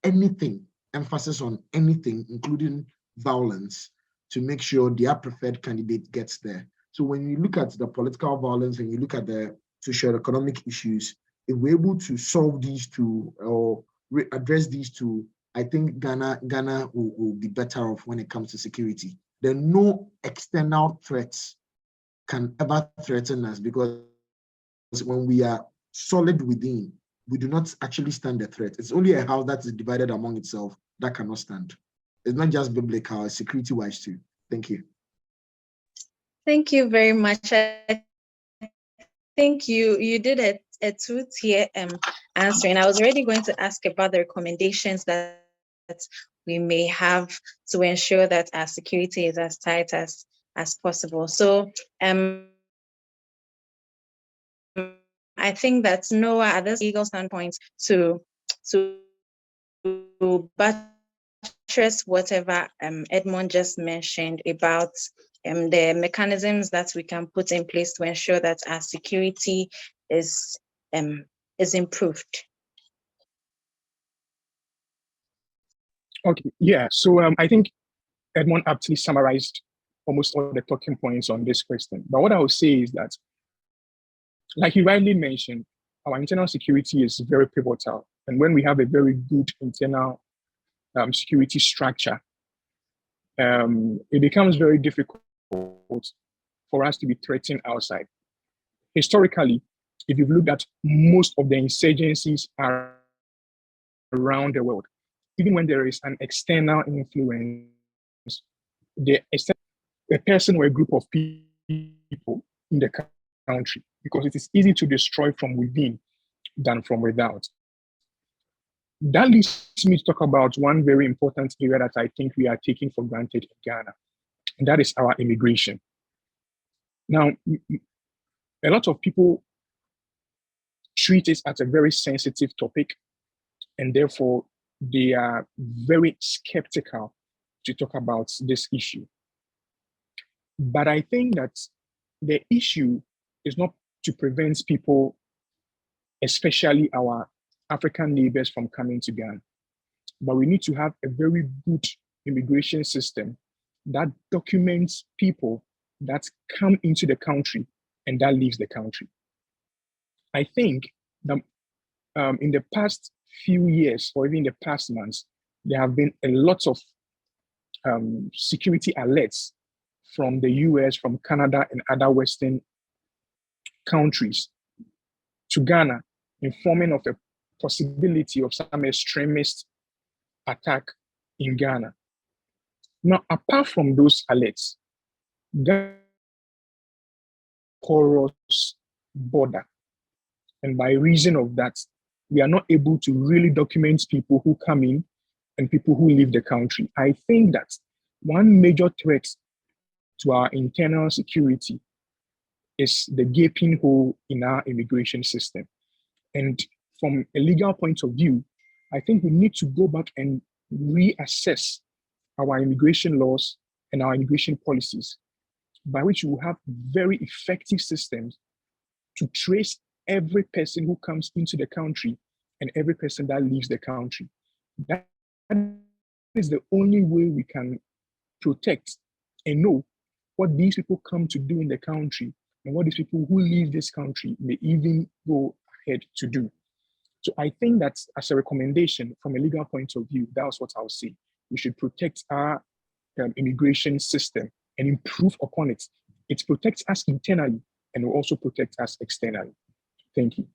anything, emphasis on anything, including violence, to make sure their preferred candidate gets there. So when you look at the political violence and you look at the socio-economic issues, if we're able to solve these two or address these two, I think Ghana will be better off when it comes to security. There are no external threats can ever threaten us, because when we are solid within, we do not actually stand the threat. It's only a house that is divided among itself that cannot stand. It's not just biblical, it's security-wise too. Thank you. Thank you very much. I think you did a two-tier answer, and I was already going to ask about the recommendations that we may have to ensure that our security is as tight as possible. So I think that Noah, at this legal standpoint, to buttress whatever Edmund just mentioned about the mechanisms that we can put in place to ensure that our security is improved. Okay, yeah. So I think Edmund aptly summarized almost all the talking points on this question. But what I would say is that, like you rightly mentioned, our internal security is very pivotal. And when we have a very good internal security structure, it becomes very difficult for us to be threatened outside. Historically, if you've looked at most of the insurgencies around the world, even when there is an external influence, a person or a group of people in the country, because it is easy to destroy from within than from without. That leads me to talk about one very important area that I think we are taking for granted in Ghana, and that is our immigration. Now, a lot of people treat it as a very sensitive topic, and therefore they are very skeptical to talk about this issue. But I think that the issue is not to prevent people, especially our African neighbors, from coming to Ghana. But we need to have a very good immigration system that documents people that come into the country and that leaves the country. I think that in the past few years, or even the past months, there have been a lot of security alerts from the US, from Canada, and other Western countries to Ghana, informing of a possibility of some extremist attack in Ghana. Now, apart from those alerts, Ghana porous border, and by reason of that, we are not able to really document people who come in and people who leave the country. I think that one major threat to our internal security is the gaping hole in our immigration system. And from a legal point of view, I think we need to go back and reassess our immigration laws and our immigration policies, by which we will have very effective systems to trace every person who comes into the country and every person that leaves the country. That is the only way we can protect and know what these people come to do in the country and what these people who leave this country may even go ahead to do. So I think that as a recommendation from a legal point of view, that's what I'll say. We should protect our immigration system and improve upon it. It protects us internally and will also protect us externally. Thank you.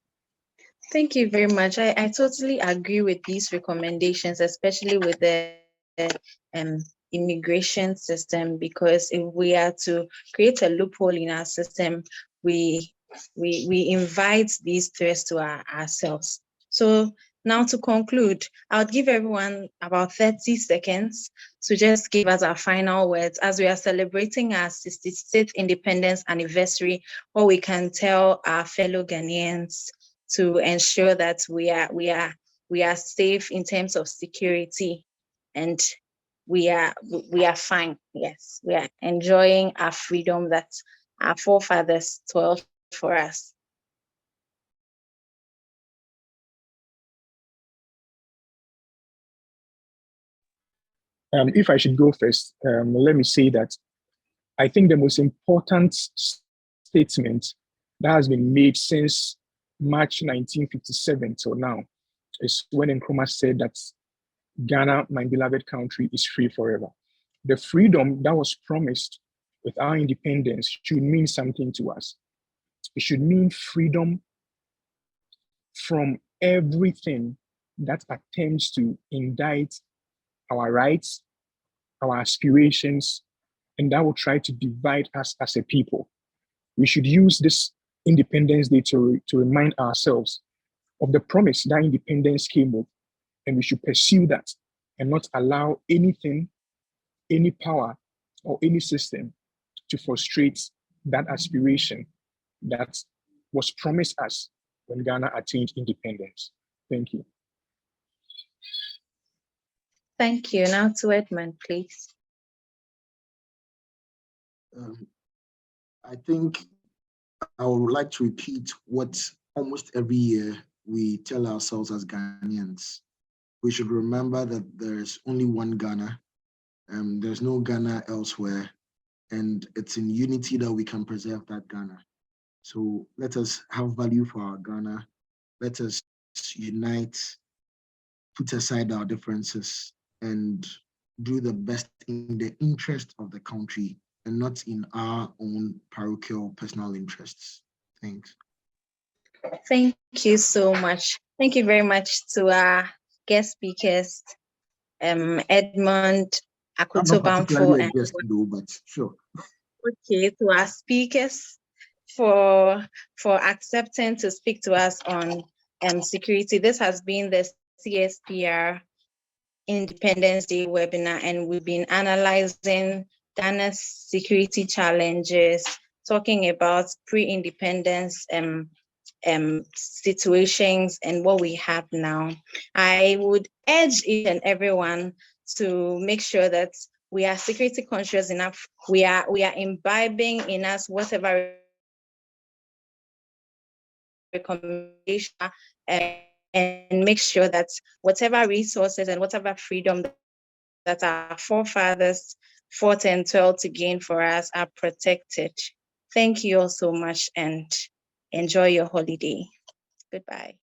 Thank you very much. I totally agree with these recommendations, especially with the immigration system, because if we are to create a loophole in our system, we invite these threats to ourselves. So now to conclude, I would give everyone about 30 seconds to just give us our final words as we are celebrating our 66th independence anniversary, what we can tell our fellow Ghanaians to ensure that we are safe in terms of security, and we are fine. Yes, we are enjoying our freedom that our forefathers toiled for us. If I should go first, let me say that I think the most important statement that has been made since March 1957 till now is when Nkrumah said that Ghana, my beloved country, is free forever. The freedom that was promised with our independence should mean something to us. It should mean freedom from everything that attempts to indict our rights, our aspirations, and that will try to divide us as a people. We should use this Independence Day to remind ourselves of the promise that independence came with, and we should pursue that and not allow anything, any power, or any system to frustrate that aspiration that was promised us when Ghana attained independence. Thank you. Thank you. Now to Edmund, please. I think I would like to repeat what almost every year we tell ourselves as Ghanaians. We should remember that there's only one Ghana. There's no Ghana elsewhere. And it's in unity that we can preserve that Ghana. So let us have value for our Ghana. Let us unite, put aside our differences, and do the best in the interest of the country and not in our own parochial personal interests. Thanks. Thank you so much. Thank you very much to our guest speakers, Edmund, Akoto, Bamfo, and guest though, but sure. Okay, to our speakers for accepting to speak to us on security. This has been the CSPR Independence Day webinar, and we've been analyzing Ghana's security challenges, talking about pre-independence situations and what we have now. I would urge each and everyone to make sure that we are security conscious enough. We are imbibing in us whatever recommendation and make sure that whatever resources and whatever freedom that our forefathers fought and toiled to gain for us are protected. Thank you all so much and enjoy your holiday. Goodbye.